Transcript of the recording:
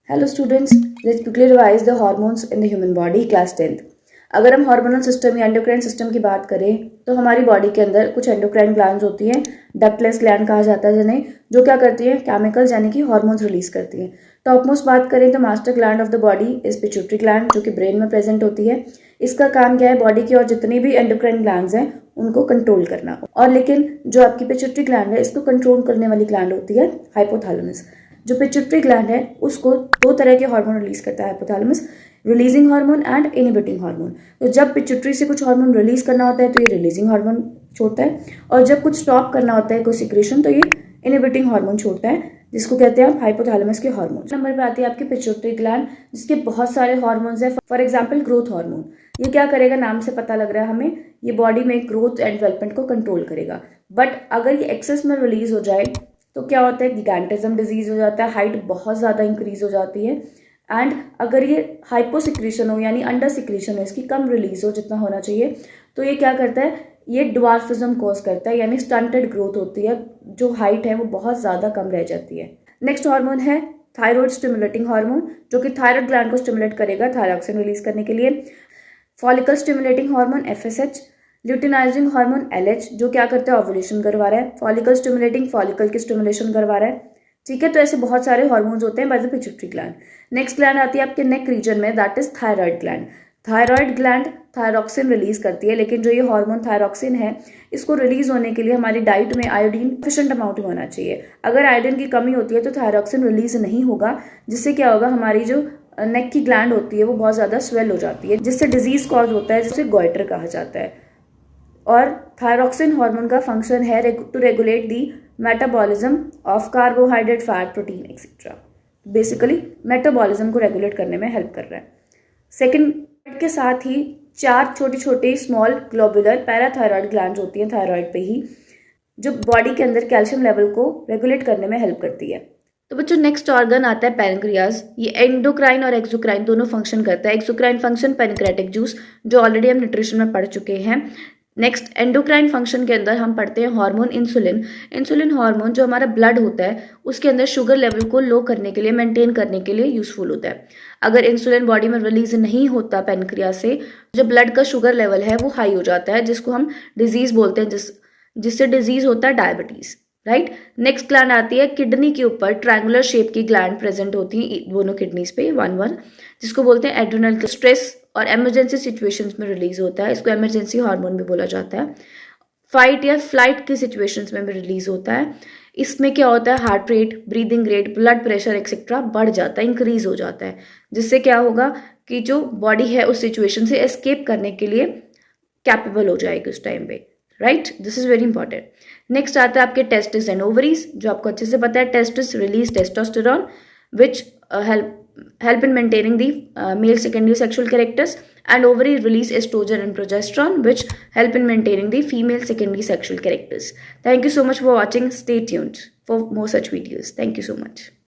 Hello students, let's quickly revise the hormones in the human body class 10th। अगर हम hormonal system या endocrine system की बात करें तो हमारी बॉडी के अंदर कुछ एंडोक्राइन ग्लैंड्स होती हैं, डक्टलेस ग्लैंड कहा जाता है जिन्हें, जो क्या करती हैं, केमिकल्स यानी कि हार्मोन्स रिलीज करती हैं। टॉप मोस्ट बात करें तो master gland of the body is pituitary gland, जो कि ब्रेन में प्रेजेंट होती है। इसका काम क्या है, बॉडी की और जितनी भी एंडोक्राइन ग्लैंड्स हैं उनको कंट्रोल करना। और लेकिन जो आपकी पिट्यूटरी ग्लैंड है, इसको कंट्रोल करने वाली ग्लैंड होती है हाइपोथैलेमस। जो पिट्यूटरी ग्लैंड है उसको दो तरह के हार्मोन रिलीज करता है hypothalamus, releasing hormone and inhibiting hormone. तो जब पिट्यूटरी से कुछ हार्मोन रिलीज करना होता है तो ये रिलीजिंग हार्मोन छोड़ता है, और जब कुछ स्टॉप करना होता है कोई सिक्रेशन तो ये इनहिबिटिंग हार्मोन छोड़ता है, जिसको कहते हैं हाइपोथैलेमस के हार्मोन। नंबर पे आती है आपकी पिट्यूटरी ग्लैंड, जिसके बहुत सारे हार्मोन्स हैं। फॉर एग्जांपल ग्रोथ हार्मोन, ये क्या करेगा, नाम से पता लग रहा है हमें, ये बॉडी में ग्रोथ एंड डेवलपमेंट को कंट्रोल करेगा। बट अगर ये एक्सेस में रिलीज हो जाए तो क्या होता है, गिगैंटिज्म डिजीज हो जाता है, हाइट बहुत ज़्यादा इंक्रीज हो जाती है। एंड अगर ये हाइपोसिक्रीशन हो यानी अंडर सिक्रीशन हो, इसकी कम रिलीज हो जितना होना चाहिए, तो ये क्या करता है, ये ड्वार्फिज्म कॉज करता है, यानी स्टंटेड ग्रोथ होती है, जो हाइट है वो बहुत ज़्यादा कम रह जाती है। नेक्स्ट हार्मोन है थायराइड स्टिमुलेटिंग हार्मोन, जो कि थायराइड ग्लैंड को स्टिमुलेट करेगा थायरॉक्सिन रिलीज करने के लिए। Follicle stimulating hormone FSH, luteinizing hormone LH, जो क्या करता है, ओव्यूलेशन करवा रहा है। फॉलिकल स्टिमुलेटिंग, फॉलिकल की स्टिमुलेशन करवा रहा है। ठीक है, तो ऐसे बहुत सारे हार्मोन्स होते हैं by the pituitary gland. Next gland आती है आपके नेक रीजन में, that is thyroid gland. Thyroid gland thyroxine release करती है, लेकिन जो ये हार्मोन थायरॉक्सिन है, इसको रिलीज होने के लिए हमारी डाइट में आयोडीन सफिशिएंट अमाउंट में होना चाहिए। अगर आयोडीन की कमी होती है तो थायरॉक्सिन रिलीज नहीं होगा, जिससे क्या होगा, हमारी जो नेक की ग्लैंड होती है वो बहुत ज़्यादा स्वेल हो जाती है, जिससे डिजीज कॉज होता है, जिसे गॉइटर कहा जाता है। और थायरॉक्सिन हार्मोन का फंक्शन है to regulate the metabolism of carbohydrate, fat, protein etcetera. Basically metabolism को रेगुलेट करने में हेल्प कर रहा है। सेकेंड के साथ ही 4 छोटी छोटी स्मॉल ग्लोबुलर पैराथायरॉयड ग्लैंड्स होती हैं थायराइड पे ही, जो बॉडी के अंदर कैल्शियम लेवल को रेगुलेट करने में हेल्प करती है। तो बच्चों, नेक्स्ट ऑर्गन आता है पैनक्रियाज। ये एंडोक्राइन और एक्सोक्राइन दोनों फंक्शन करता है। एक्सोक्राइन फंक्शन पैनक्रेटिक जूस, जो ऑलरेडी हम न्यूट्रिशन में पढ़ चुके हैं। नेक्स्ट एंडोक्राइन फंक्शन के अंदर हम पढ़ते हैं हार्मोन इंसुलिन। इंसुलिन हार्मोन जो हमारा ब्लड होता है उसके अंदर शुगर लेवल को लो करने के लिए, मेंटेन करने के लिए यूजफुल होता है। अगर इंसुलिन बॉडी में रिलीज नहीं होता पैनक्रिया से, जो ब्लड का शुगर लेवल है वो हाई हो जाता है, जिसको हम डिजीज बोलते हैं, जिससे डिजीज होता है डायबिटीज, राइट। नेक्स्ट ग्लैंड आती है किडनी के ऊपर, ट्रायंगुलर शेप की ग्लैंड प्रेजेंट होती है दोनों किडनीज पे, वन, जिसको बोलते हैं एड्रिनल। स्ट्रेस और इमरजेंसी सिचुएशंस में रिलीज होता है, इसको इमरजेंसी हार्मोन भी बोला जाता है। फाइट या फ्लाइट की सिचुएशंस में भी रिलीज होता है। इसमें क्या होता है, heart rate, breathing rate, blood pressure etcetera बढ़ जाता है, इंक्रीज हो जाता है, जिससे क्या होगा कि जो बॉडी है उस सिचुएशन से एस्केप करने के लिए कैपेबल हो जाएगी उस टाइम पे, right. This is very important. Next आता है आपके टेस्टिस एंड ओवरीज, जो आपको अच्छे से पता है। Testis release testosterone which help in maintaining the male secondary sexual characters, and ovary release estrogen and progesterone which help in maintaining the female secondary sexual characters. Thank you so much for watching. Stay tuned for more such videos. Thank you so much.